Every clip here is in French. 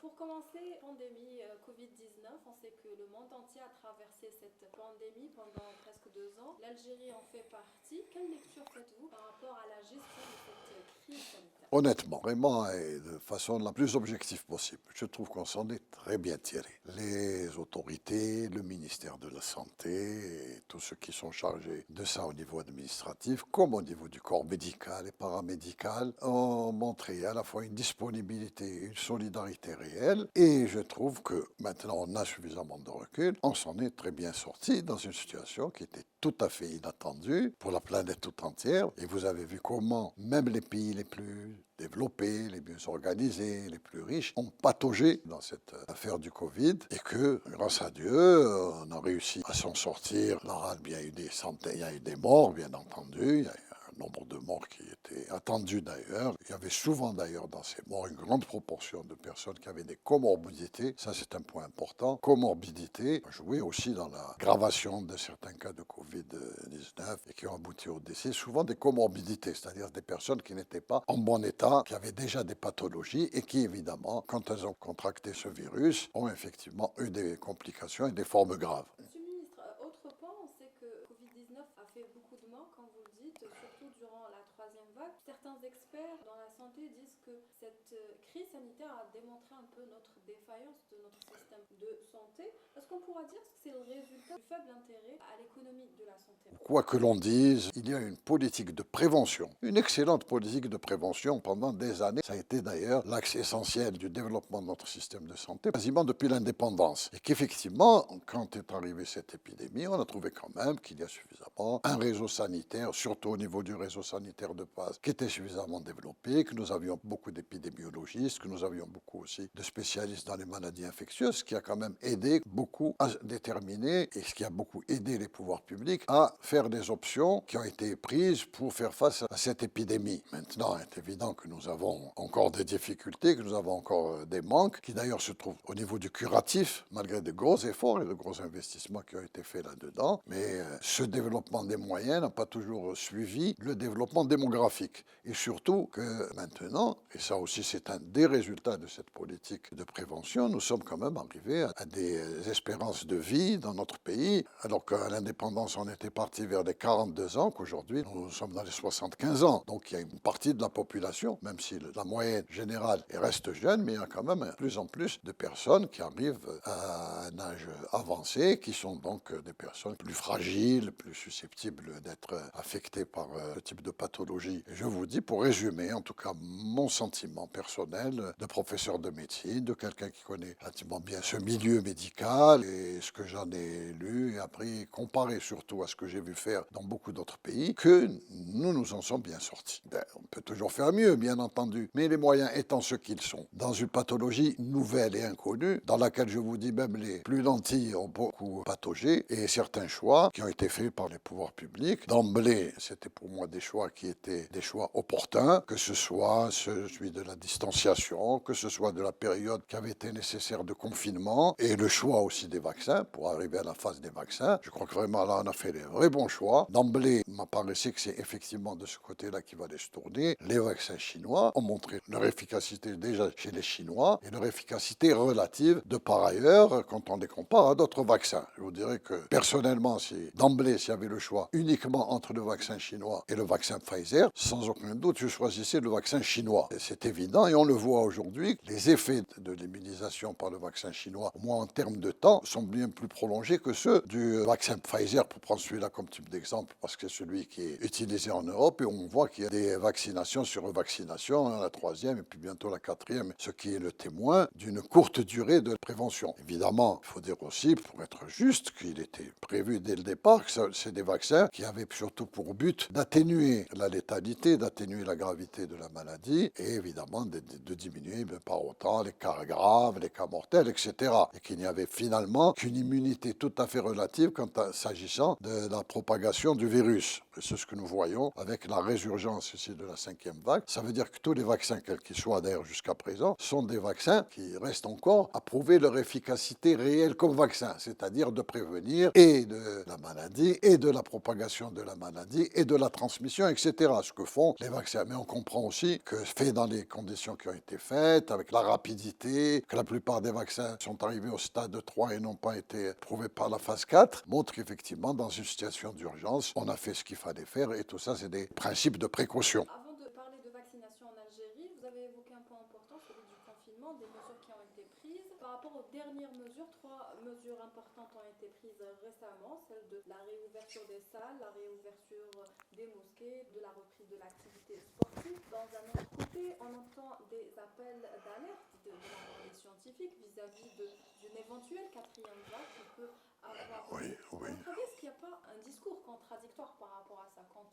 Pour commencer, pandémie Covid-19, on sait que le monde entier a traversé cette pandémie pendant presque 2 ans. L'Algérie en fait partie. Quelle lecture faites-vous par rapport à la gestion de cette crise sanitaire? Honnêtement, vraiment, et de façon la plus objective possible, je trouve qu'on s'en est très bien tiré. Les autorités, le ministère de la Santé et tous ceux qui sont chargés de ça au niveau administratif, comme au niveau du corps médical et paramédical, ont montré à la fois une disponibilité, une solidarité réelle. Et je trouve que maintenant on a suffisamment de recul, on s'en est très bien sorti dans une situation qui était tout à fait inattendue pour la planète tout entière. Et vous avez vu comment même les pays les plus développés, les mieux organisés, les plus riches, ont pataugé dans cette affaire du Covid et que, grâce à Dieu, on a réussi à s'en sortir. Là, il y a eu des centaines, il y a eu des morts, bien entendu, il y a eu un nombre de morts qui était attendu d'ailleurs. Il y avait souvent d'ailleurs dans ces morts une grande proportion de personnes qui avaient des comorbidités. Ça, c'est un point important. Comorbidité a joué aussi dans la gravation de certains cas de Covid-19 et qui ont abouti au décès. Souvent des comorbidités, c'est-à-dire des personnes qui n'étaient pas en bon état, qui avaient déjà des pathologies et qui, évidemment, quand elles ont contracté ce virus, ont effectivement eu des complications et des formes graves. Monsieur le ministre, autre point, on sait que Covid-19 a fait beaucoup de morts, comme vous le dites, surtout durant la troisième vague. Certains experts dans la santé disent que cette crise sanitaire a démontré un peu notre défaillance de notre système de santé. Est-ce qu'on pourra dire que c'est le résultat du faible intérêt à l'économie de la santé? Quoi que l'on dise, il y a une politique de prévention, une excellente politique de prévention pendant des années. Ça a été d'ailleurs l'axe essentiel du développement de notre système de santé, quasiment depuis l'indépendance. Et qu'effectivement, quand est arrivée cette épidémie, on a trouvé quand même qu'il y a suffisamment un réseau sanitaire, surtout au niveau du réseau sanitaire de base, qui était suffisamment développé, que nous avions beaucoup d'épidémiologistes, que nous avions beaucoup aussi de spécialistes dans les maladies infectieuses, ce qui a quand même aidé beaucoup à déterminer et ce qui a beaucoup aidé les pouvoirs publics à faire des options qui ont été prises pour faire face à cette épidémie. Maintenant, il est évident que nous avons encore des difficultés, que nous avons encore des manques, qui d'ailleurs se trouvent au niveau du curatif, malgré de gros efforts et de gros investissements qui ont été faits là-dedans. Mais ce développement des moyens n'a pas toujours suivi le développement démographique. Et surtout que maintenant, et ça aussi c'est un des résultats de cette politique de prévention, nous sommes quand même arrivés à des espérances de vie dans notre pays, alors qu'à l'indépendance on était parti vers les 42 ans, qu'aujourd'hui nous sommes dans les 75 ans. Donc il y a une partie de la population, même si la moyenne générale reste jeune, mais il y a quand même de plus en plus de personnes qui arrivent à un âge avancé, qui sont donc des personnes plus fragiles, plus susceptibles d'être affectées par ce type de pathologie. Et je vous dis, pour résumer, en tout cas mon sentiment personnel de professeur de médecine, de quelqu'un qui connaît relativement bien ce milieu médical et ce que j'en ai lu et appris, comparé surtout à ce que j'ai vu faire dans beaucoup d'autres pays, que nous nous en sommes bien sortis. On peut toujours faire mieux, bien entendu, mais les moyens étant ce qu'ils sont, dans une pathologie nouvelle et inconnue, dans laquelle je vous dis même les plus nantis ont beaucoup pataugé, et certains choix qui ont été faits par les pouvoirs publics, d'emblée, c'était pour moi des choix qui étaient des choix opportuns, que ce soit celui de la distanciation, que ce soit de la période qui avait été nécessaire de confinement, et le choix aussi des vaccins, pour arriver à la phase des vaccins. Je crois que vraiment là, on a fait les vrais bons choix. D'emblée, il m'a paru que c'est effectivement de ce côté-là qu'il va se tourner. Les vaccins chinois ont montré leur efficacité déjà chez les Chinois et leur efficacité relative de par ailleurs quand on les compare à d'autres vaccins. Je vous dirais que personnellement, si d'emblée, s'il y avait le choix uniquement entre le vaccin chinois et le vaccin Pfizer, sans aucun doute, je choisissais le vaccin chinois. C'est évident et on le voit aujourd'hui, les effets de l'immunisation par le vaccin chinois, au moins en termes de temps, sont bien plus prolongés que ceux du vaccin Pfizer, pour prendre celui-là comme type d'exemple, parce que c'est celui qui est utilisé en Europe et on voit qu'il y a des vaccinations sur vaccinations, la troisième et puis bientôt la quatrième, ce qui est le témoin d'une courte durée de prévention. Évidemment, il faut dire aussi, pour être juste, qu'il était prévu dès le départ que c'est des vaccins qui avaient surtout pour but d'atténuer la létalité, d'atténuer la gravité de la maladie et évidemment de diminuer par autant les cas graves, les cas mortels, etc. Et qu'il n'y avait finalement qu'une immunité tout à fait relative s'agissant de la propagation du virus. Et c'est ce que nous voyons avec la résurgence ici de la 5e vague. Ça veut dire que tous les vaccins, quels qu'ils soient d'ailleurs jusqu'à présent, sont des vaccins qui restent encore à prouver leur efficacité réelle comme vaccin, c'est-à-dire de prévenir et de la maladie et de la propagation de la maladie et de la transmission, etc. Ce que font les vaccins. Mais on comprend aussi que fait dans les conditions qui ont été faites, avec la rapidité, que la plupart des vaccins sont arrivés au stade 3 et n'ont pas été prouvés par la phase 4, montre qu'effectivement, dans une situation d'urgence, on a fait ce qu'il fallait faire et tout ça, c'est des principes de précaution. Avant de parler de vaccination en Algérie, vous avez évoqué un point important, celui du confinement, des mesures qui ont été prises. Par rapport aux dernières mesures, 3 mesures importantes ont été prises récemment, celle de la réouverture des salles, la réouverture des mosquées, de la reprise de l'activité sportive. Dans un autre côté, on entend des appels d'alerte de la part des scientifiques vis-à-vis d'une éventuelle 4e vague qui peut avoir. Oui. À votre avis, est-ce qu'il n'y a pas un discours contradictoire par rapport à ça quand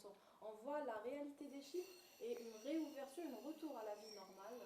on voit la réalité des chiffres et une réouverture, un retour à la vie normale?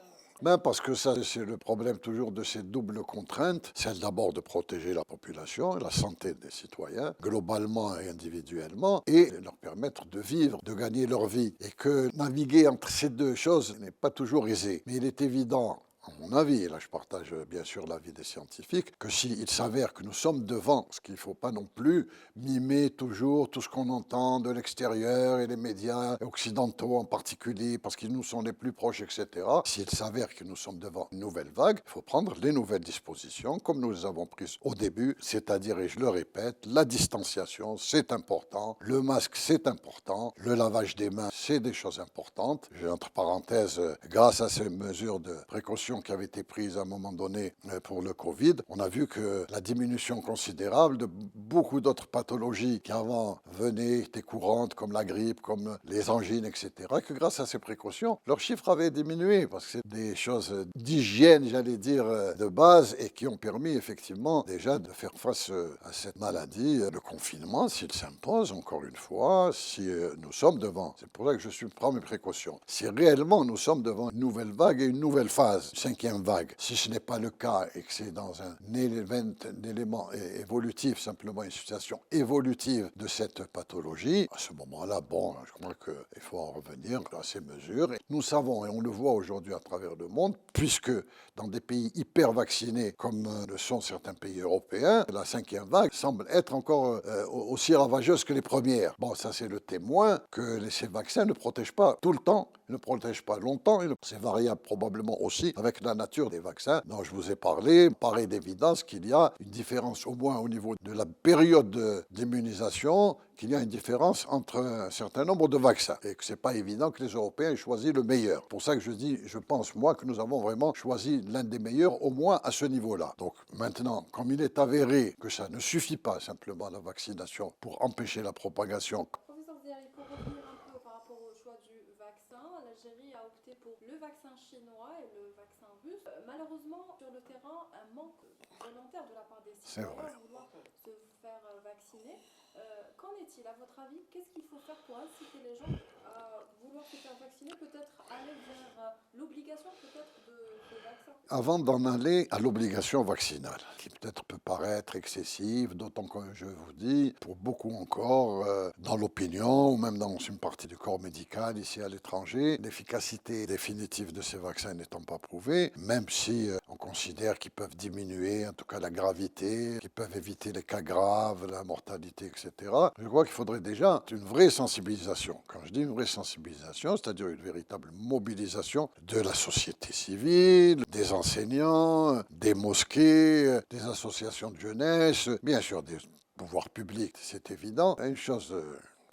Ben parce que ça, c'est le problème toujours de ces doubles contraintes. Celle d'abord de protéger la population, la santé des citoyens, globalement et individuellement, et leur permettre de vivre, de gagner leur vie. Et que naviguer entre ces deux choses n'est pas toujours aisé. Mais il est évident, à mon avis, et là je partage bien sûr l'avis des scientifiques, que s'il s'avère que nous sommes devant, ce qu'il ne faut pas non plus mimer toujours tout ce qu'on entend de l'extérieur et les médias occidentaux en particulier, parce qu'ils nous sont les plus proches, etc. S'il s'avère que nous sommes devant une nouvelle vague, il faut prendre les nouvelles dispositions, comme nous les avons prises au début, c'est-à-dire, et je le répète, la distanciation, c'est important, le masque, c'est important, le lavage des mains, c'est des choses importantes. J'ai entre parenthèses, grâce à ces mesures de précaution qui avaient été prises à un moment donné pour le Covid, on a vu que la diminution considérable de beaucoup d'autres pathologies qui avant venaient, étaient courantes, comme la grippe, comme les angines, etc., que grâce à ces précautions, leurs chiffres avaient diminué, parce que c'est des choses d'hygiène, j'allais dire, de base, et qui ont permis effectivement déjà de faire face à cette maladie. Le confinement, s'il s'impose, encore une fois, si nous sommes devant, c'est pour ça que je prends mes précautions, si réellement nous sommes devant une nouvelle vague et une nouvelle phase, 5e vague, si ce n'est pas le cas et que c'est dans un élément évolutif, simplement une situation évolutive de cette pathologie, à ce moment-là, bon, je crois qu'il faut en revenir à ces mesures. Et nous savons, et on le voit aujourd'hui à travers le monde, puisque dans des pays hyper vaccinés comme le sont certains pays européens, la 5e vague semble être encore aussi ravageuse que les premières. Bon, ça c'est le témoin que ces vaccins ne protègent pas tout le temps, ne protègent pas longtemps, c'est variable probablement aussi avec la nature des vaccins dont je vous ai parlé. Il paraît d'évidence qu'il y a une différence, au moins au niveau de la période d'immunisation, qu'il y a une différence entre un certain nombre de vaccins et que ce n'est pas évident que les Européens aient choisi le meilleur. C'est pour ça que je dis, je pense moi que nous avons vraiment choisi l'un des meilleurs, au moins à ce niveau-là. Donc maintenant, comme il est avéré que ça ne suffit pas simplement la vaccination pour empêcher la propagation. Professeur Zeri, pour revenir un peu par rapport au choix du vaccin, l'Algérie a opté pour le vaccin chinois et le vaccin russe. Malheureusement, sur le terrain, un manque volontaire de la part des citoyens vouloir se faire vacciner. Qu'en est-il à votre avis? Qu'est-ce qu'il faut faire pour inciter les gens à vouloir se faire vacciner, peut-être aller vers l'obligation peut-être de vaccin? Avant d'en aller à l'obligation vaccinale, qui peut-être peut paraître excessive, d'autant que je vous dis, pour beaucoup encore, dans l'opinion ou même dans une partie du corps médical ici à l'étranger, l'efficacité définitive de ces vaccins n'étant pas prouvée, même si on considère qu'ils peuvent diminuer, en tout cas la gravité, qu'ils peuvent éviter les cas graves, la mortalité, etc. Je crois qu'il faudrait déjà une vraie sensibilisation. Quand je dis une vraie sensibilisation, c'est-à-dire une véritable mobilisation de la société civile, des enseignants, des mosquées, des associations de jeunesse, bien sûr des pouvoirs publics, c'est évident. Une chose,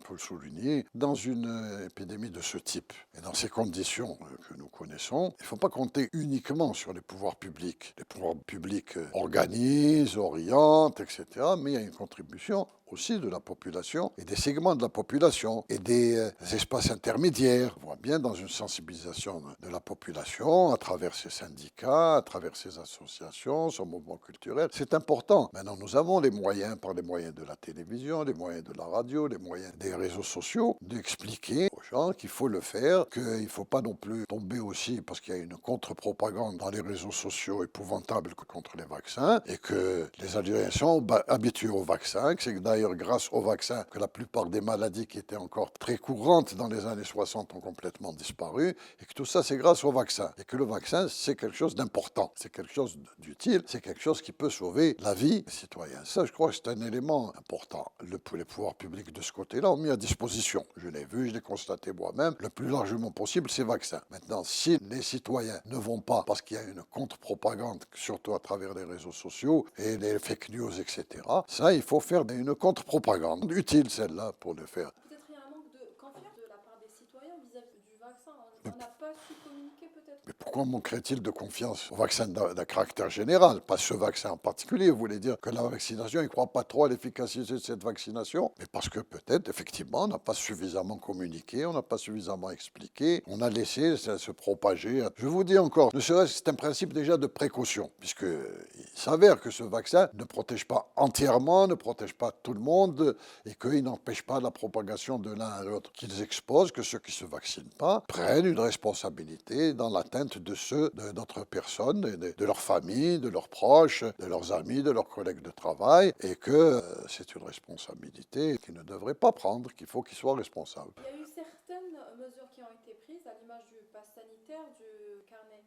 il faut le souligner, dans une épidémie de ce type et dans ces conditions que nous connaissons, il ne faut pas compter uniquement sur les pouvoirs publics. Les pouvoirs publics organisent, orientent, etc., mais il y a une contribution aussi de la population et des segments de la population et des espaces intermédiaires. On voit bien dans une sensibilisation de la population à travers ses syndicats, à travers ses associations, son mouvement culturel. C'est important. Maintenant, nous avons les moyens, par les moyens de la télévision, les moyens de la radio, les moyens des réseaux sociaux, d'expliquer aux gens qu'il faut le faire, qu'il ne faut pas non plus tomber aussi, parce qu'il y a une contre-propagande dans les réseaux sociaux épouvantable contre les vaccins, et que les Algériens sont habitués aux vaccins, que c'est d'ailleurs d'ailleurs grâce au vaccin que la plupart des maladies qui étaient encore très courantes dans les années 60 ont complètement disparu, et que tout ça c'est grâce au vaccin, et que le vaccin c'est quelque chose d'important, c'est quelque chose d'utile, c'est quelque chose qui peut sauver la vie des citoyens. Ça, je crois que c'est un élément important. Les pouvoirs publics de ce côté-là ont mis à disposition, je l'ai vu, je l'ai constaté moi-même, le plus largement possible ces vaccins. Maintenant, si les citoyens ne vont pas, parce qu'il y a une contre-propagande, surtout à travers les réseaux sociaux et les fake news, etc., ça, il faut faire une contre-propagande utile, celle-là, pour le faire. Peut-être il y a un manque de confiance de la part des citoyens vis-à-vis du vaccin. On n'a pas su communiquer peut-être. Mais pourquoi manquerait-il de confiance au vaccin d'un caractère général, pas ce vaccin en particulier? Vous voulez dire que la vaccination, ils ne croient pas trop à l'efficacité de cette vaccination? Mais parce que peut-être, effectivement, on n'a pas suffisamment communiqué, on n'a pas suffisamment expliqué, on a laissé ça se propager. Je vous dis encore, ne serait-ce que c'est un principe déjà de précaution, puisqu'il s'avère que ce vaccin ne protège pas entièrement, ne protège pas tout le monde, et qu'il n'empêche pas la propagation de l'un à l'autre. Qu'ils exposent que ceux qui ne se vaccinent pas prennent une responsabilité dans l'atteinte de ceux d'autres personnes, de leur famille, de leurs proches, de leurs amis, de leurs collègues de travail, et que c'est une responsabilité qu'ils ne devraient pas prendre, qu'il faut qu'ils soient responsables. Il y a eu certaines mesures qui ont été prises, à l'image du pass sanitaire, du carnet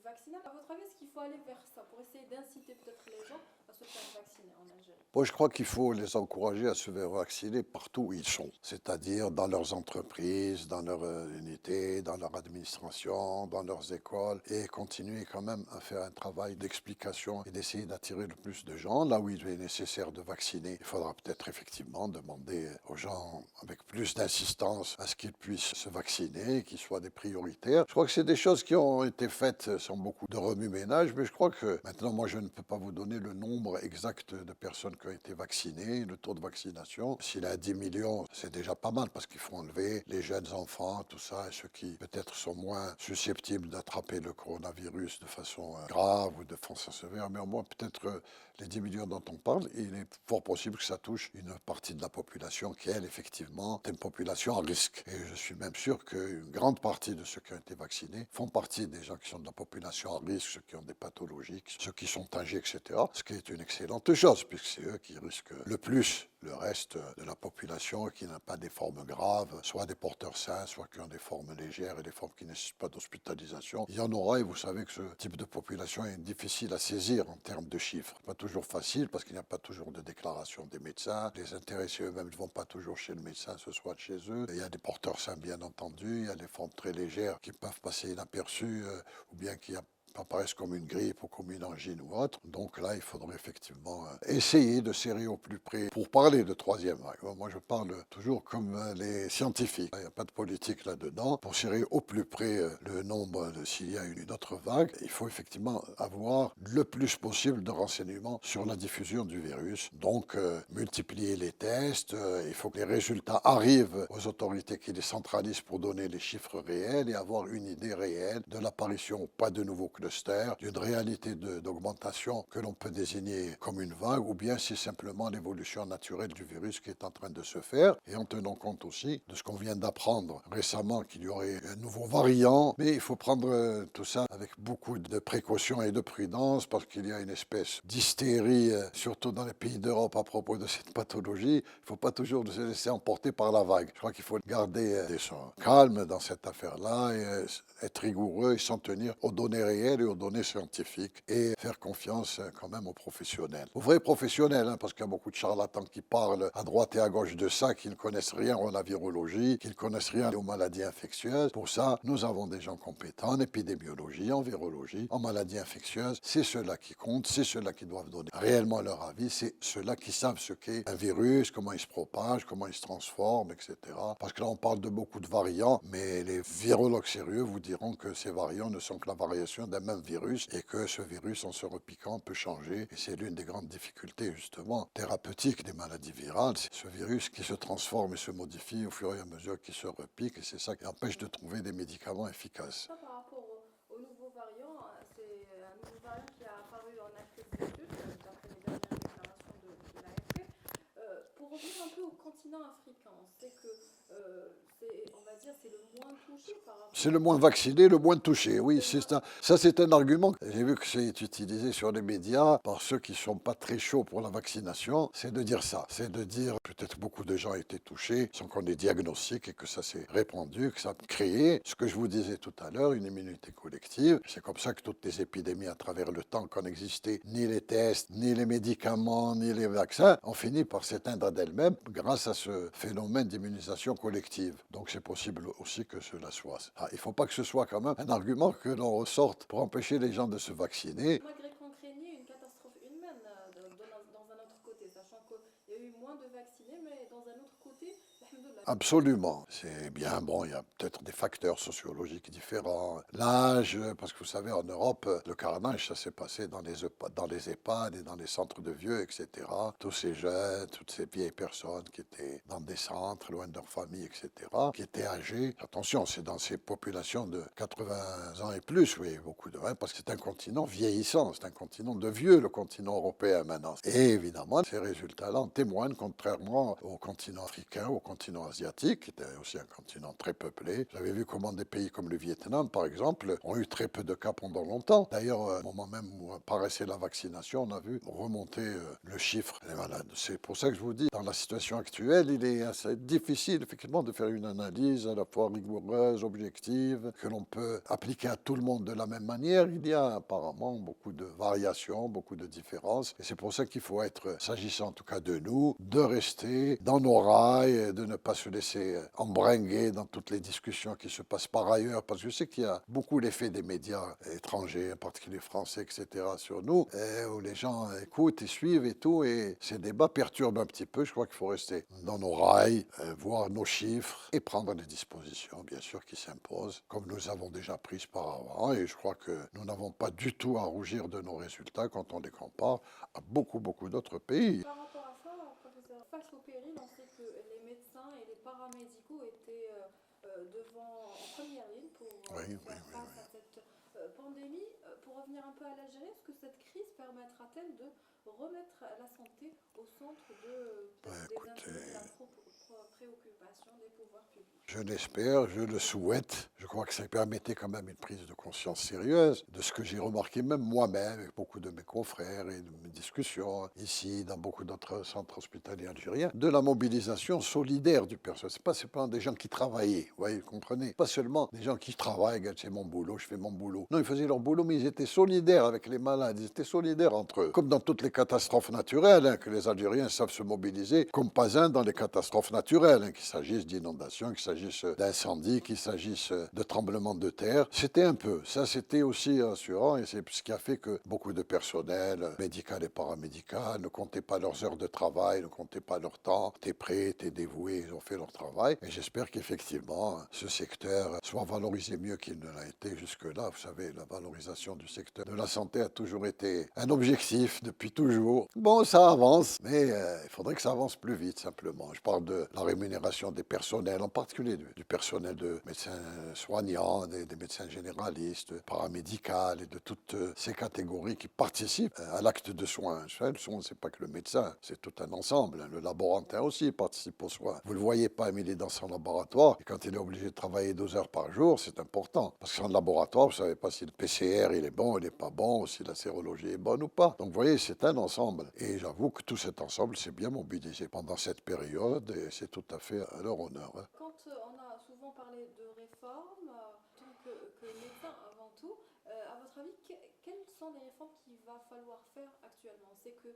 vaccinal. À votre avis, est-ce qu'il faut aller vers ça pour essayer d'inciter peut-être les gens à se faire vacciner en Algérie? Moi, je crois qu'il faut les encourager à se faire vacciner partout où ils sont, c'est-à-dire dans leurs entreprises, dans leurs unités, dans leur administration, dans leurs écoles, et continuer quand même à faire un travail d'explication et d'essayer d'attirer le plus de gens. Là où il est nécessaire de vacciner, il faudra peut-être effectivement demander aux gens avec plus d'insistance à ce qu'ils puissent se vacciner, qu'ils soient des prioritaires. Je crois que c'est des choses qui ont été faites sans beaucoup de remue-ménage, mais je crois que maintenant, moi, je ne peux pas vous donner le nombre exact de personnes qui ont été vaccinés, le taux de vaccination. S'il est à 10 millions, c'est déjà pas mal parce qu'il faut enlever les jeunes enfants, tout ça, et ceux qui peut-être sont moins susceptibles d'attraper le coronavirus de façon grave ou de façon sévère. Mais au moins, peut-être les 10 millions dont on parle, il est fort possible que ça touche une partie de la population qui, elle, effectivement, est une population à risque. Et je suis même sûr qu'une grande partie de ceux qui ont été vaccinés font partie des gens qui sont de la population à risque, ceux qui ont des pathologies, ceux qui sont âgés, etc. Ce qui est une excellente chose, puisque c'est eux qui risquent le plus le reste de la population qui n'a pas des formes graves, soit des porteurs sains, soit qui ont des formes légères et des formes qui ne nécessitent pas d'hospitalisation. Il y en aura, et vous savez que ce type de population est difficile à saisir en termes de chiffres. Pas toujours facile parce qu'il n'y a pas toujours de déclaration des médecins. Les intéressés eux-mêmes ne vont pas toujours chez le médecin, ce soit chez eux. Il y a des porteurs sains, bien entendu. Il y a des formes très légères qui peuvent passer inaperçues ou bien qui apparaissent comme une grippe ou comme une angine ou autre. Donc là, il faudrait effectivement essayer de serrer au plus près pour parler de troisième vague. Moi, je parle toujours comme les scientifiques. Il n'y a pas de politique là-dedans. Pour serrer au plus près le nombre, s'il y a une autre vague, il faut effectivement avoir le plus possible de renseignements sur la diffusion du virus. Donc, multiplier les tests. Il faut que les résultats arrivent aux autorités qui les centralisent pour donner les chiffres réels et avoir une idée réelle de l'apparition ou pas de nouveaux cluster, d'une réalité d'augmentation que l'on peut désigner comme une vague, ou bien c'est simplement l'évolution naturelle du virus qui est en train de se faire, et en tenant compte aussi de ce qu'on vient d'apprendre récemment, qu'il y aurait un nouveau variant, mais il faut prendre tout ça avec beaucoup de précautions et de prudence, parce qu'il y a une espèce d'hystérie, surtout dans les pays d'Europe, à propos de cette pathologie. Il ne faut pas toujours se laisser emporter par la vague. Je crois qu'il faut garder des sons calmes dans cette affaire-là, et être rigoureux et s'en tenir aux données réelles et aux données scientifiques et faire confiance quand même aux professionnels. Aux vrais professionnels, parce qu'il y a beaucoup de charlatans qui parlent à droite et à gauche de ça, qui ne connaissent rien à la virologie, qui ne connaissent rien aux maladies infectieuses. Pour ça, nous avons des gens compétents en épidémiologie, en virologie, en maladies infectieuses. C'est ceux-là qui comptent, c'est ceux-là qui doivent donner réellement leur avis, c'est ceux-là qui savent ce qu'est un virus, comment il se propage, comment il se transforme, etc. Parce que là, on parle de beaucoup de variants, mais les virologues sérieux vous diront que ces variants ne sont que la variation d'un même virus et que ce virus, en se repiquant, peut changer. Et c'est l'une des grandes difficultés, justement, thérapeutiques des maladies virales. C'est ce virus qui se transforme et se modifie au fur et à mesure qu'il se repique, et c'est ça qui empêche de trouver des médicaments efficaces. Ça, par rapport au nouveau variant, c'est un nouveau variant qui a apparu en Afrique du Sud, d'après les dernières déclarations de l'AFP. Pour revenir un peu au continent africain, on sait que on va dire, c'est le moins touché par rapport C'est le moins vacciné, le moins touché. Oui, c'est ça. Ça, c'est un argument. J'ai vu que c'est utilisé sur les médias par ceux qui ne sont pas très chauds pour la vaccination. C'est de dire ça. C'est de dire peut-être beaucoup de gens ont été touchés sans qu'on ait diagnostic et que ça s'est répandu, que ça a créé ce que je vous disais tout à l'heure, une immunité collective. C'est comme ça que toutes les épidémies à travers le temps, quand n'existaient ni les tests, ni les médicaments, ni les vaccins, ont fini par s'éteindre d'elles-mêmes grâce à ce phénomène d'immunisation collective. Donc c'est possible aussi que cela soit. Il ne faut pas que ce soit quand même un argument que l'on ressorte pour empêcher les gens de se vacciner. malgré qu'on craignait une catastrophe humaine dans un autre côté, sachant qu'il y a eu moins de vaccinés, mais dans un autre côté, alhamdoulilah. Absolument. C'est bien, bon, il y a peut-être des facteurs sociologiques différents. L'âge, parce que vous savez, en Europe, le carnage, ça s'est passé dans les EHPAD et dans les centres de vieux, etc. Tous ces jeunes, toutes ces vieilles personnes qui étaient dans des centres, loin de leur famille, etc., qui étaient âgés. Attention, c'est dans ces populations de 80 ans et plus, oui, beaucoup de gens, parce que c'est un continent vieillissant, c'est un continent de vieux, le continent européen maintenant. Et évidemment, ces résultats-là en témoignent, contrairement au continent africain, au continent asiatique, qui était aussi un continent très peuplé. J'avais vu comment des pays comme le Vietnam, par exemple, ont eu très peu de cas pendant longtemps. D'ailleurs, au moment même où apparaissait la vaccination, on a vu remonter le chiffre des malades. C'est pour ça que je vous dis, dans la situation actuelle, il est assez difficile, effectivement, de faire une analyse à la fois rigoureuse, objective, que l'on peut appliquer à tout le monde de la même manière. Il y a apparemment beaucoup de variations, beaucoup de différences. Et c'est pour ça qu'il faut être, s'agissant en tout cas de nous, de rester dans nos rails, de ne pas se laisser embringuer dans toutes les discussions qui se passent par ailleurs, parce que je sais qu'il y a beaucoup l'effet des médias étrangers, en particulier français, etc., sur nous, où les gens écoutent et suivent et tout, et ces débats perturbent un petit peu. Je crois qu'il faut rester dans nos rails, voir nos chiffres et prendre les dispositions, bien sûr, qui s'imposent, comme nous avons déjà prises par avant, et je crois que nous n'avons pas du tout à rougir de nos résultats quand on les compare à beaucoup, beaucoup d'autres pays. Par rapport à ça, professeur, face au péril, on sait que les médecins et les paramédicaux étaient devant en première ligne pour Oui, oui, faire oui, face oui. à cette pandémie. Pour revenir un peu à l'Algérie, est-ce que cette crise permettra-t-elle de remettre la santé au centre des Écoutez, intérêts, de la préoccupation des pouvoirs publics? je l'espère, je le souhaite. Je crois que ça permettait quand même une prise de conscience sérieuse de ce que j'ai remarqué même moi-même avec beaucoup de mes confrères et de mes discussions ici, dans beaucoup d'autres centres hospitaliers algériens, de la mobilisation solidaire du personnel. C'est pas simplement des gens qui travaillaient, vous voyez, vous comprenez? Pas seulement des gens qui travaillent, c'est mon boulot, je fais mon boulot. Non, ils faisaient leur boulot, mais ils étaient solidaires avec les malades, ils étaient solidaires entre eux. Comme dans toutes les catastrophes naturelles, que les Algériens savent se mobiliser, comme pas un dans les catastrophes naturelles, qu'il s'agisse d'inondations, qu'il s'agisse d'incendies, qu'il s'agisse de tremblements de terre. C'était un peu, ça c'était aussi rassurant et c'est ce qui a fait que beaucoup de personnel, médical et paramédical, ne comptaient pas leurs heures de travail, ne comptaient pas leur temps, étaient prêts, étaient dévoués, ils ont fait leur travail. Et j'espère qu'effectivement, ce secteur soit valorisé mieux qu'il ne l'a été jusque-là. Vous savez, la valorisation du secteur de la santé a toujours été un objectif depuis toujours. Bon, ça avance, mais il faudrait que ça avance plus vite simplement. Je parle de la rémunération des personnels, en particulier du personnel de médecins soignants, des médecins généralistes, paramédicales et de toutes ces catégories qui participent à l'acte de soins. Le soin, c'est pas que le médecin, c'est tout un ensemble. Le laborantin aussi participe aux soins. Vous le voyez pas, mais il est dans son laboratoire et quand il est obligé de travailler 12 heures par jour, c'est important. Parce que son laboratoire, vous savez pas si le PCR il est bon, il est pas bon, ou si la sérologie est bonne ou pas. Donc vous voyez, c'est un ensemble. Et j'avoue que tout cet ensemble s'est bien mobilisé pendant cette période et c'est tout à fait à leur honneur. Quand on a souvent parlé de réformes, en tant que médecin avant tout, à votre avis, quelles sont les réformes qu'il va falloir faire actuellement? On sait que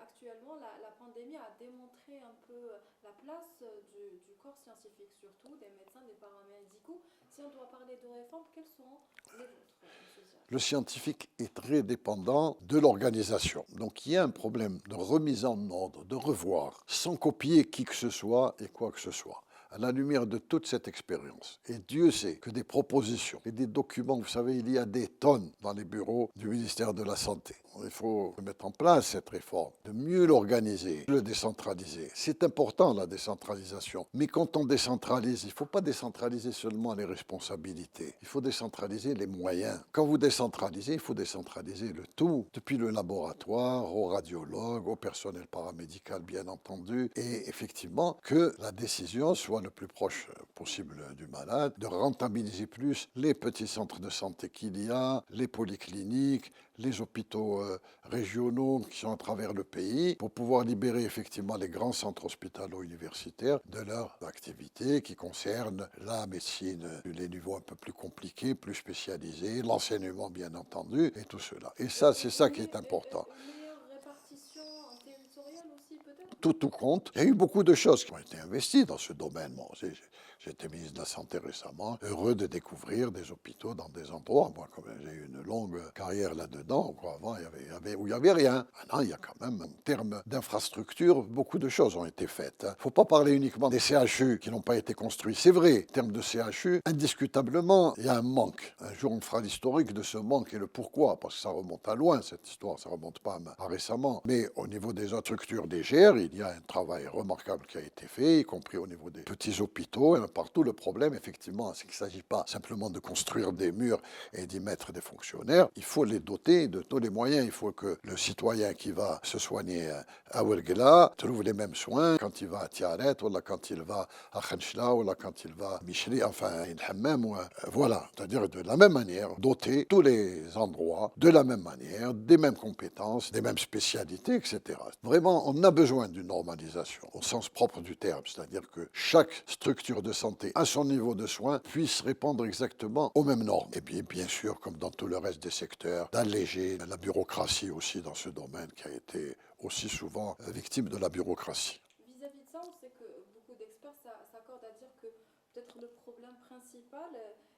actuellement, la pandémie a démontré un peu la place du corps scientifique, surtout des médecins, des paramédicaux. Si on doit parler de réformes, quelles seront les vôtres, monsieur Ziad? Le scientifique est très dépendant de l'organisation. Donc il y a un problème de remise en ordre, de revoir, sans copier qui que ce soit et quoi que ce soit. À la lumière de toute cette expérience. Et Dieu sait que des propositions et des documents, vous savez, il y a des tonnes dans les bureaux du ministère de la Santé. Il faut mettre en place cette réforme, de mieux l'organiser, de le décentraliser. C'est important la décentralisation. Mais quand on décentralise, il ne faut pas décentraliser seulement les responsabilités. Il faut décentraliser les moyens. Quand vous décentralisez, il faut décentraliser le tout, depuis le laboratoire, aux radiologues, au personnel paramédical bien entendu, et effectivement que la décision soit soit le plus proche possible du malade, de rentabiliser plus les petits centres de santé qu'il y a, les polycliniques, les hôpitaux régionaux qui sont à travers le pays, pour pouvoir libérer effectivement les grands centres hospitalo-universitaires de leurs activités qui concernent la médecine, les niveaux un peu plus compliqués, plus spécialisés, l'enseignement bien entendu, et tout cela. Et ça, c'est ça qui est important. Une meilleure répartition territoriale aussi, peut-être? Tout compte. Il y a eu beaucoup de choses qui ont été investies dans ce domaine. Bon, j'ai été ministre de la Santé récemment, heureux de découvrir des hôpitaux dans des endroits. Moi, comme j'ai eu une longue carrière là-dedans, avant, où il n'y avait rien. Maintenant, il y a quand même, en termes d'infrastructure, beaucoup de choses ont été faites. Il ne faut pas parler uniquement des CHU qui n'ont pas été construits. C'est vrai, en termes de CHU, indiscutablement, il y a un manque. Un jour, on fera l'historique de ce manque et le pourquoi, parce que ça remonte à loin, cette histoire, ça ne remonte pas à récemment. Mais au niveau des autres structures DGR, il y a un travail remarquable qui a été fait, y compris au niveau des petits hôpitaux. Et partout, le problème, effectivement, c'est qu'il ne s'agit pas simplement de construire des murs et d'y mettre des fonctionnaires. Il faut les doter de tous les moyens. Il faut que le citoyen qui va se soigner à Ouergla trouve les mêmes soins quand il va à Tiaret, ou là, quand il va à Khenchla, ou là, quand il va à Michli, enfin, à Hammam. Voilà, c'est-à-dire de la même manière, doter tous les endroits de la même manière, des mêmes compétences, des mêmes spécialités, etc. Vraiment, on a besoin d'une normalisation au sens propre du terme, c'est-à-dire que chaque structure de santé à son niveau de soins puisse répondre exactement aux mêmes normes. Et puis, bien sûr, comme dans tout le reste des secteurs, d'alléger la bureaucratie aussi dans ce domaine qui a été aussi souvent victime de la bureaucratie. Vis-à-vis de ça, on sait que beaucoup d'experts s'accordent à dire que peut-être le problème principal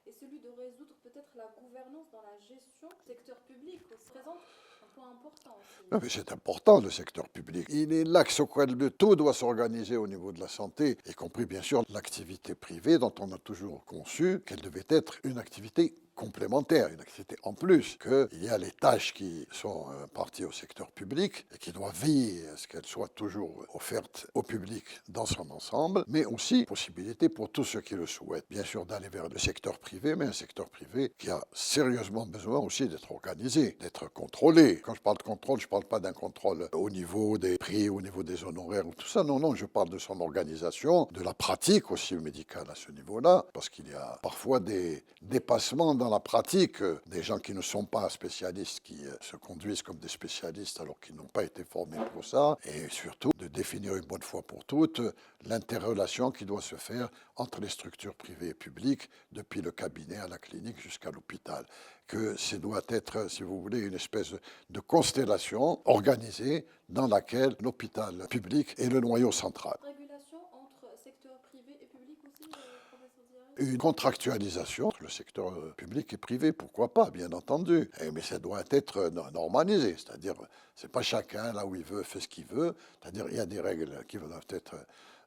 est celui de résoudre peut-être la gouvernance dans la gestion du secteur public. Ça présente un point important aussi. Non, mais c'est important, le secteur public. Il est l'axe auquel tout doit s'organiser au niveau de la santé, y compris bien sûr l'activité privée dont on a toujours conçu qu'elle devait être une activité complémentaire, une activité en plus, qu'il y a les tâches qui sont parties au secteur public et qui doivent veiller à ce qu'elles soient toujours offertes au public dans son ensemble, mais aussi possibilité pour tous ceux qui le souhaitent, bien sûr, d'aller vers le secteur privé, mais un secteur privé qui a sérieusement besoin aussi d'être organisé, d'être contrôlé. Quand je parle de contrôle, je ne parle pas d'un contrôle au niveau des prix, au niveau des honoraires ou tout ça, non, non, je parle de son organisation, de la pratique aussi médicale à ce niveau-là, parce qu'il y a parfois des dépassements dans la pratique, des gens qui ne sont pas spécialistes, qui se conduisent comme des spécialistes alors qu'ils n'ont pas été formés pour ça, et surtout de définir une bonne fois pour toutes l'interrelation qui doit se faire entre les structures privées et publiques, depuis le cabinet à la clinique jusqu'à l'hôpital. Que ce doit être, si vous voulez, une espèce de constellation organisée dans laquelle l'hôpital public est le noyau central. Régulation entre secteur privé et public aussi, professeur Diarry? Une contractualisation entre le secteur public et privé, pourquoi pas, bien entendu. Mais ça doit être normalisé, c'est-à-dire, c'est pas chacun, là où il veut, fait ce qu'il veut, c'est-à-dire, il y a des règles qui doivent être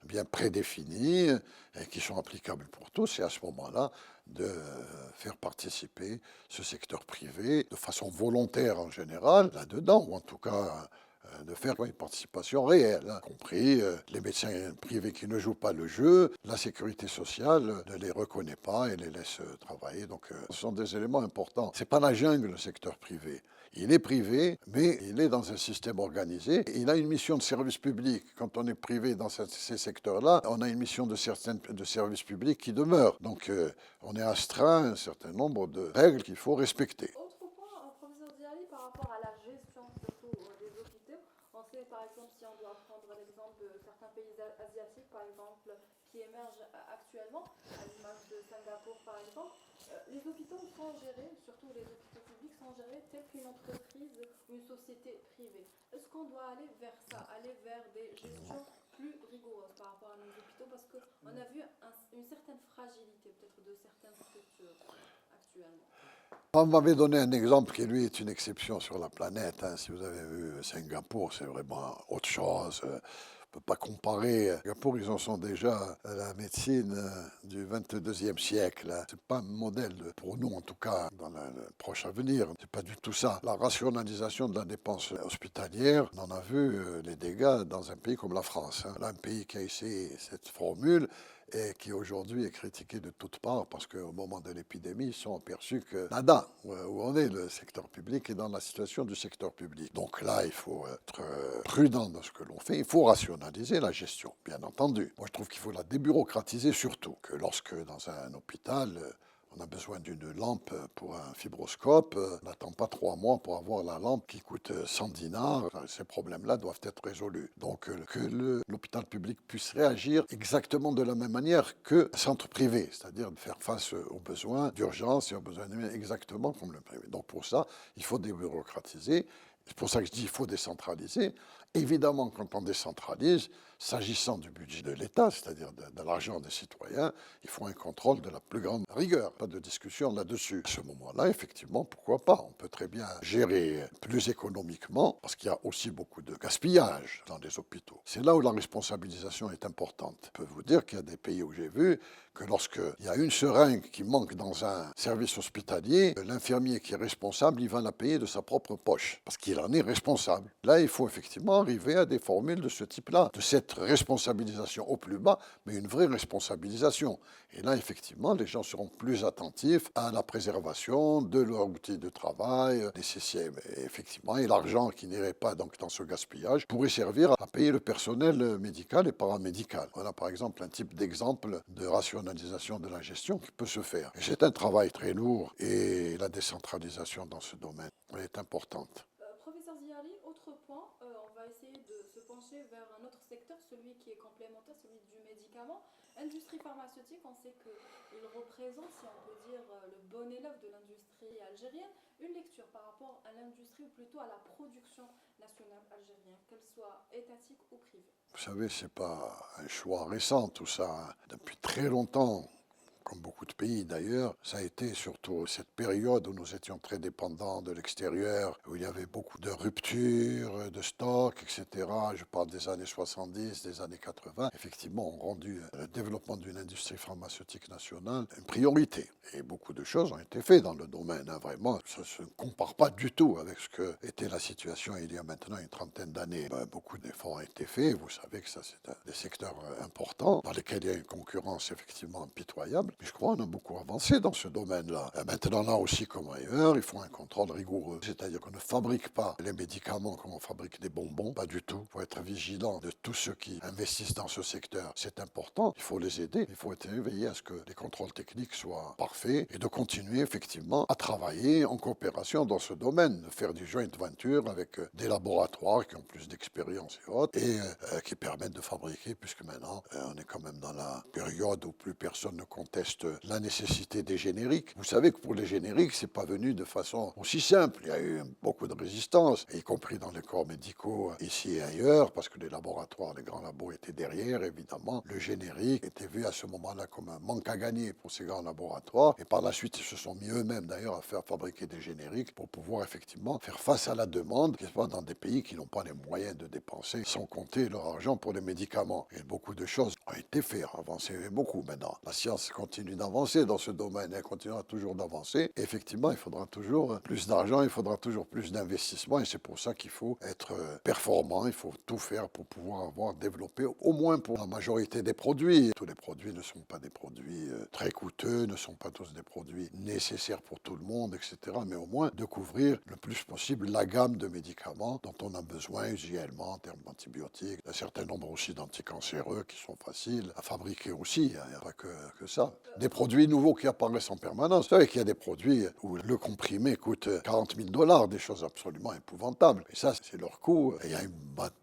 bien prédéfinies et qui sont applicables pour tous, et à ce moment-là, de faire participer ce secteur privé de façon volontaire en général, là-dedans, ou en tout cas de faire une participation réelle, y compris les médecins privés qui ne jouent pas le jeu, la sécurité sociale ne les reconnaît pas et les laisse travailler. Donc ce sont des éléments importants. C'est pas la jungle, le secteur privé. Il est privé, mais il est dans un système organisé. Il a une mission de service public. Quand on est privé dans ces secteurs-là, on a une mission de service public qui demeure. Donc on est astreint à un certain nombre de règles qu'il faut respecter. Autre point, professeur Diarry, par rapport à la gestion surtout des hôpitaux, on sait par exemple, si on doit prendre l'exemple de certains pays asiatiques par exemple, qui émergent actuellement, à l'image de Singapour par exemple, les hôpitaux sont gérés, surtout les hôpitaux publics sont gérés tels qu'une entreprise, une société privée. Est-ce qu'on doit aller vers ça, aller vers des gestions plus rigoureuses par rapport à nos hôpitaux, parce qu'on a vu une certaine fragilité peut-être de certaines structures actuellement? On m'avait donné un exemple qui, lui, est une exception sur la planète. Si vous avez vu Singapour, c'est vraiment autre chose. On ne peut pas comparer. Singapour, ils en sont déjà à la médecine du 22e siècle. Ce n'est pas un modèle pour nous, en tout cas, dans le proche avenir. Ce n'est pas du tout ça. La rationalisation de la dépense hospitalière, on en a vu les dégâts dans un pays comme la France. Là, un pays qui a essayé cette formule et qui aujourd'hui est critiqué de toutes parts parce qu'au moment de l'épidémie, ils sont aperçus que nada, où on est le secteur public et dans la situation du secteur public. Donc là, il faut être prudent dans ce que l'on fait. Il faut rationaliser la gestion, bien entendu. Moi, je trouve qu'il faut la débureaucratiser surtout, que lorsque dans un hôpital, on a besoin d'une lampe pour un fibroscope. On n'attend pas 3 mois pour avoir la lampe qui coûte 100 dinars. Ces problèmes-là doivent être résolus. Donc que l'hôpital public puisse réagir exactement de la même manière qu'un centre privé, c'est-à-dire de faire face aux besoins d'urgence et aux besoins exactement comme le privé. Donc pour ça, il faut débureaucratiser. C'est pour ça que je dis qu'il faut décentraliser. Évidemment, quand on décentralise, s'agissant du budget de l'État, c'est-à-dire de l'argent des citoyens, il faut un contrôle de la plus grande rigueur. Pas de discussion là-dessus. À ce moment-là, effectivement, pourquoi pas? On peut très bien gérer plus économiquement, parce qu'il y a aussi beaucoup de gaspillage dans les hôpitaux. C'est là où la responsabilisation est importante. Je peux vous dire qu'il y a des pays où j'ai vu que lorsqu'il y a une seringue qui manque dans un service hospitalier, l'infirmier qui est responsable, il va la payer de sa propre poche, parce qu'il en est responsable. Là, il faut effectivement arriver à des formules de ce type-là, de cette responsabilisation au plus bas, mais une vraie responsabilisation. Et là, effectivement, les gens seront plus attentifs à la préservation de leur outil de travail, des CCM. Et effectivement, et l'argent qui n'irait pas donc dans ce gaspillage pourrait servir à payer le personnel médical et paramédical. Voilà, par exemple, un type d'exemple de rationalisation de la gestion qui peut se faire. Et c'est un travail très lourd et la décentralisation dans ce domaine est importante. Professeur Ziali, autre point, on va essayer de se pencher vers un autre secteur, celui qui est complémentaire, celui du médicament. Industrie pharmaceutique, on sait qu'il représente, si on peut dire, le bon élève de l'industrie algérienne. Une lecture par rapport à l'industrie ou plutôt à la production nationale algérienne, qu'elle soit étatique ou privée. Vous savez, ce n'est pas un choix récent tout ça. Depuis très longtemps, comme beaucoup de pays d'ailleurs, ça a été surtout cette période où nous étions très dépendants de l'extérieur, où il y avait beaucoup de ruptures, de stocks, etc. Je parle des années 70, des années 80. Effectivement, ont rendu le développement d'une industrie pharmaceutique nationale une priorité. Et beaucoup de choses ont été faites dans le domaine. Vraiment, ça ne se compare pas du tout avec ce que était la situation il y a maintenant une trentaine d'années. Beaucoup d'efforts ont été faits. Vous savez que ça, c'est un des secteurs importants dans lesquels il y a une concurrence effectivement impitoyable. Je crois qu'on a beaucoup avancé dans ce domaine-là. Maintenant, là aussi comme ailleurs, il faut un contrôle rigoureux. C'est-à-dire qu'on ne fabrique pas les médicaments comme on fabrique des bonbons, pas du tout. Il faut être vigilant de tous ceux qui investissent dans ce secteur. C'est important, il faut les aider. Il faut veiller à ce que les contrôles techniques soient parfaits et de continuer effectivement à travailler en coopération dans ce domaine, de faire du joint venture avec des laboratoires qui ont plus d'expérience et autres, et qui permettent de fabriquer, puisque maintenant, on est quand même dans la période où plus personne ne conteste la nécessité des génériques. Vous savez que pour les génériques, c'est pas venu de façon aussi simple. Il y a eu beaucoup de résistance, y compris dans les corps médicaux ici et ailleurs, parce que les laboratoires, les grands labos étaient derrière, évidemment. Le générique était vu à ce moment-là comme un manque à gagner pour ces grands laboratoires. Et par la suite, ils se sont mis eux-mêmes d'ailleurs à faire fabriquer des génériques pour pouvoir effectivement faire face à la demande, qui se passe dans des pays qui n'ont pas les moyens de dépenser, sans compter leur argent pour les médicaments. Et beaucoup de choses ont été faites, avancé beaucoup maintenant. La science continue d'avancer dans ce domaine, elle continuera toujours d'avancer. Et effectivement, il faudra toujours plus d'argent, il faudra toujours plus d'investissement, et c'est pour ça qu'il faut être performant, il faut tout faire pour pouvoir avoir développé, au moins pour la majorité des produits. Tous les produits ne sont pas des produits très coûteux, ne sont pas tous des produits nécessaires pour tout le monde, etc. Mais au moins de couvrir le plus possible la gamme de médicaments dont on a besoin usuellement en termes d'antibiotiques, un certain nombre aussi d'anticancéreux qui sont faciles à fabriquer aussi, il n'y a pas que ça. Des produits nouveaux qui apparaissent en permanence. Vous savez qu'il y a des produits où le comprimé coûte 40 000 $, des choses absolument épouvantables. Et ça, c'est leur coût. Et il y a une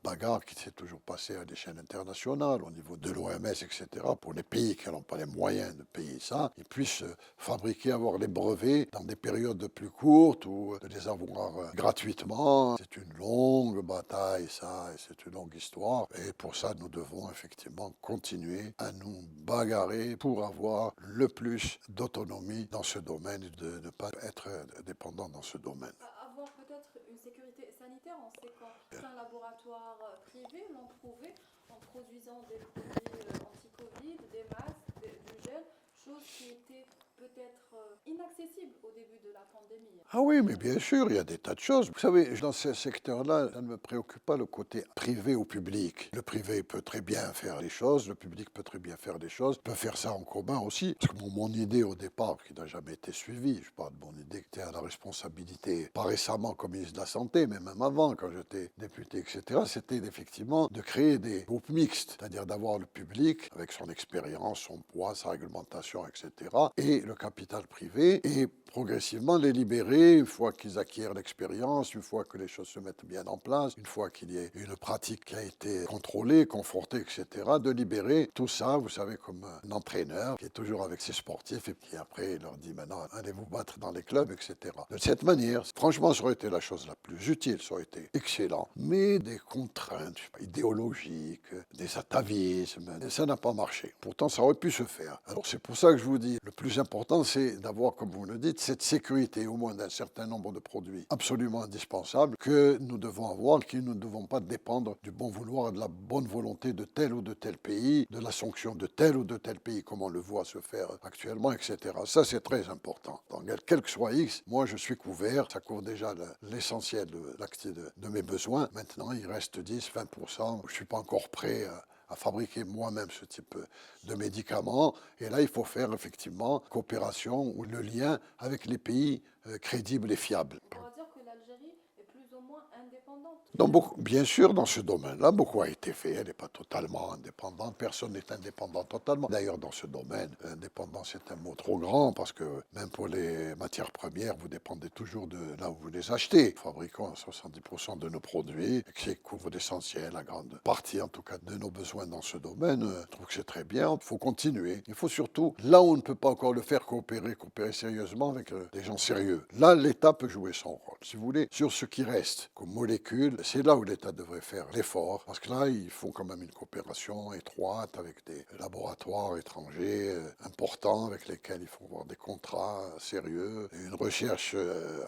bagarre qui s'est toujours passée à l'échelle internationale, au niveau de l'OMS, etc., pour les pays qui n'ont pas les moyens de payer ça, ils puissent fabriquer, avoir les brevets dans des périodes plus courtes ou de les avoir gratuitement. C'est une longue bataille, ça, et c'est une longue histoire. Et pour ça, nous devons effectivement continuer à nous bagarrer pour avoir le plus d'autonomie dans ce domaine et de ne pas être dépendant dans ce domaine. Avoir peut-être une sécurité sanitaire, on sait quand certains laboratoires privés l'ont prouvé en produisant des produits anti-Covid, des masques, du gel, chose qui était peut-être inaccessible au début de la pandémie. Ah oui, mais bien sûr, il y a des tas de choses. Vous savez, dans ce secteur-là, ça ne me préoccupe pas le côté privé ou public. Le privé peut très bien faire les choses, le public peut très bien faire des choses, peut faire ça en commun aussi. Parce que mon idée au départ, qui n'a jamais été suivie, je parle de mon idée qui était à la responsabilité, pas récemment comme ministre de la Santé, mais même avant, quand j'étais député, etc., c'était effectivement de créer des groupes mixtes, c'est-à-dire d'avoir le public avec son expérience, son poids, sa réglementation, etc., et le capital privé, et progressivement les libérer une fois qu'ils acquièrent l'expérience, une fois que les choses se mettent bien en place, une fois qu'il y ait une pratique qui a été contrôlée, confortée, etc., de libérer tout ça, vous savez, comme un entraîneur qui est toujours avec ses sportifs et qui après leur dit maintenant allez vous battre dans les clubs, etc. De cette manière, franchement, ça aurait été la chose la plus utile, ça aurait été excellent. Mais des contraintes je sais pas, idéologiques, des atavismes, ça n'a pas marché. Pourtant, ça aurait pu se faire. Alors c'est pour ça que je vous dis, le plus important, c'est d'avoir, comme vous le dites, cette sécurité au moins d'un certain nombre de produits absolument indispensables que nous devons avoir, que nous ne devons pas dépendre du bon vouloir et de la bonne volonté de tel ou de tel pays, de la sanction de tel ou de tel pays, comme on le voit se faire actuellement, etc. Ça, c'est très important. Donc, quel que soit X, moi, je suis couvert. Ça couvre déjà l'essentiel de mes besoins. Maintenant, il reste 10-20%. Je ne suis pas encore prêt à fabriquer moi-même ce type de médicaments. Et là, il faut faire effectivement coopération ou le lien avec les pays crédibles et fiables. On pourra dire que l'Algérie est plus ou moins indépendante. Donc, bien sûr, dans ce domaine-là, beaucoup a été fait. Elle n'est pas totalement indépendante. Personne n'est indépendant totalement. D'ailleurs, dans ce domaine, indépendance est un mot trop grand parce que même pour les matières premières, vous dépendez toujours de là où vous les achetez. Nous fabriquons 70% de nos produits, qui couvrent l'essentiel, la grande partie en tout cas de nos besoins dans ce domaine. Je trouve que c'est très bien. Il faut continuer. Il faut surtout, là où on ne peut pas encore le faire, coopérer sérieusement avec des gens sérieux. Là, l'État peut jouer son rôle. Si vous voulez, sur ce qui reste comme molécules, c'est là où l'État devrait faire l'effort, parce que là, il faut quand même une coopération étroite avec des laboratoires étrangers importants avec lesquels il faut avoir des contrats sérieux, une recherche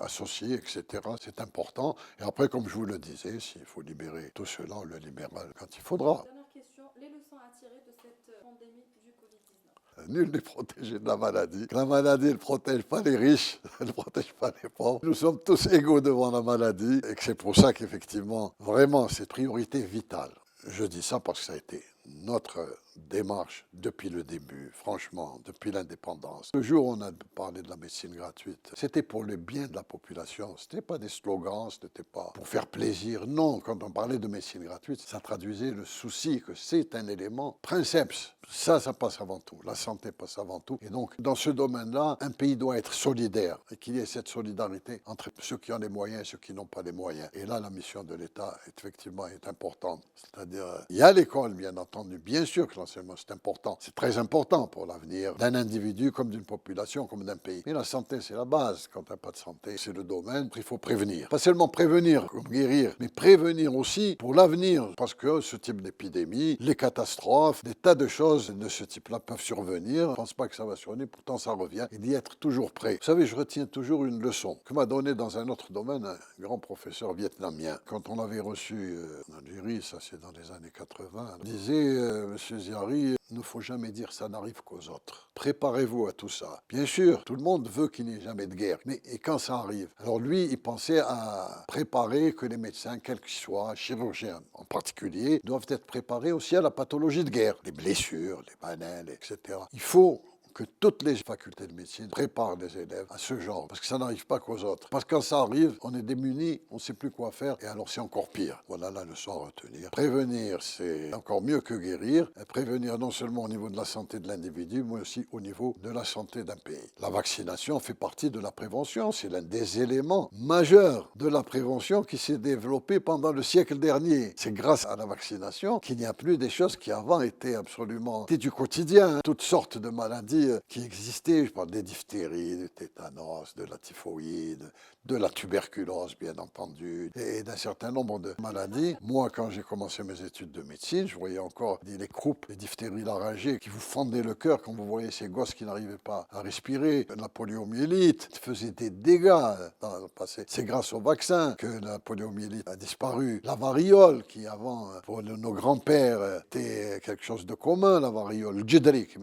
associée, etc. C'est important. Et après, comme je vous le disais, s'il faut libérer tout cela, on le libérera quand il faudra. Dernière question, les leçons à tirer de cette pandémie du Covid-19. Nul n'est protégé de la maladie. La maladie ne protège pas les riches, elle ne protège pas les pauvres. Nous sommes tous égaux devant la maladie et que c'est pour ça qu'effectivement, vraiment, c'est priorité vitale. Je dis ça parce que ça a été notre démarche depuis le début, franchement, depuis l'indépendance. Le jour où on a parlé de la médecine gratuite, c'était pour le bien de la population. Ce n'était pas des slogans, ce n'était pas pour faire plaisir. Non, quand on parlait de médecine gratuite, ça traduisait le souci que c'est un élément princeps. Ça passe avant tout. La santé passe avant tout. Et donc, dans ce domaine-là, un pays doit être solidaire et qu'il y ait cette solidarité entre ceux qui ont les moyens et ceux qui n'ont pas les moyens. Et là, la mission de l'État, effectivement, est importante. C'est-à-dire, il y a l'école, bien entendu. Bien sûr que l'enseignement, c'est important. C'est très important pour l'avenir d'un individu, comme d'une population, comme d'un pays. Mais la santé, c'est la base. Quand il n'y a pas de santé, c'est le domaine. Il faut prévenir. Pas seulement prévenir comme guérir, mais prévenir aussi pour l'avenir. Parce que ce type d'épidémie, les catastrophes, des tas de choses de ce type-là peuvent survenir. Je ne pense pas que ça va survenir, pourtant ça revient. Et d'y être toujours prêt. Vous savez, je retiens toujours une leçon que m'a donnée dans un autre domaine un grand professeur vietnamien. Quand on l'avait reçu en Algérie, ça c'est dans les années 80, il disait, Monsieur Ziari, il ne faut jamais dire ça n'arrive qu'aux autres. Préparez-vous à tout ça. Bien sûr, tout le monde veut qu'il n'y ait jamais de guerre. Mais et quand ça arrive? Alors lui, il pensait à préparer que les médecins, quels qu'ils soient, chirurgiens en particulier, doivent être préparés aussi à la pathologie de guerre. Les blessures, les banals, etc. Il faut que toutes les facultés de médecine préparent les élèves à ce genre, parce que ça n'arrive pas qu'aux autres. Parce que quand ça arrive, on est démunis, on ne sait plus quoi faire, et alors c'est encore pire. Voilà la leçon à retenir. Prévenir, c'est encore mieux que guérir. Et prévenir non seulement au niveau de la santé de l'individu, mais aussi au niveau de la santé d'un pays. La vaccination fait partie de la prévention, c'est l'un des éléments majeurs de la prévention qui s'est développé pendant le siècle dernier. C'est grâce à la vaccination qu'il n'y a plus des choses qui avant étaient absolument du quotidien, toutes sortes de maladies qui existaient, je parle des diphtéries, du tétanos, de la typhoïde, de la tuberculose bien entendu, et d'un certain nombre de maladies. Moi, quand j'ai commencé mes études de médecine, je voyais encore les croupes, les diphtéries laryngées qui vous fendaient le cœur quand vous voyez ces gosses qui n'arrivaient pas à respirer. La poliomyélite faisait des dégâts dans le passé. C'est grâce au vaccin que la poliomyélite a disparu. La variole, qui avant, pour nos grands-pères, était quelque chose de commun, la variole, le djedri, qui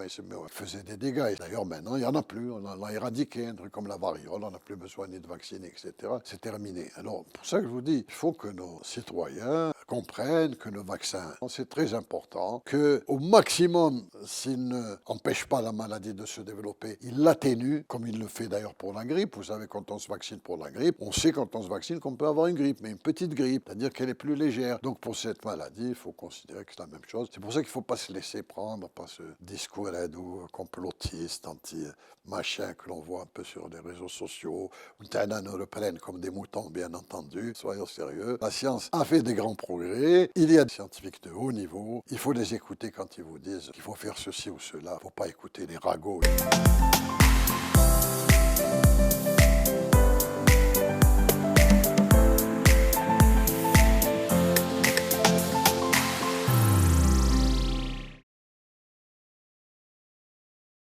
faisait des dégâts. dégâts. Et d'ailleurs, maintenant, il n'y en a plus. On l'a éradiqué. Un truc comme la variole, on n'a plus besoin ni de vacciner, etc. C'est terminé. Alors, pour ça que je vous dis, il faut que nos citoyens comprennent que le vaccin, c'est très important, qu'au maximum, s'il n'empêche pas la maladie de se développer, il l'atténue, comme il le fait d'ailleurs pour la grippe. Vous savez, quand on se vaccine pour la grippe, on sait quand on se vaccine qu'on peut avoir une grippe, mais une petite grippe, c'est-à-dire qu'elle est plus légère. Donc pour cette maladie, il faut considérer que c'est la même chose. C'est pour ça qu'il ne faut pas se laisser prendre par ce discours complotiste, anti-machin que l'on voit un peu sur les réseaux sociaux, où Tana nous reprennent comme des moutons, bien entendu. Soyons sérieux. La science a fait des grands progrès. Il y a des scientifiques de haut niveau. Il faut les écouter quand ils vous disent qu'il faut faire ceci ou cela. Il ne faut pas écouter les ragots.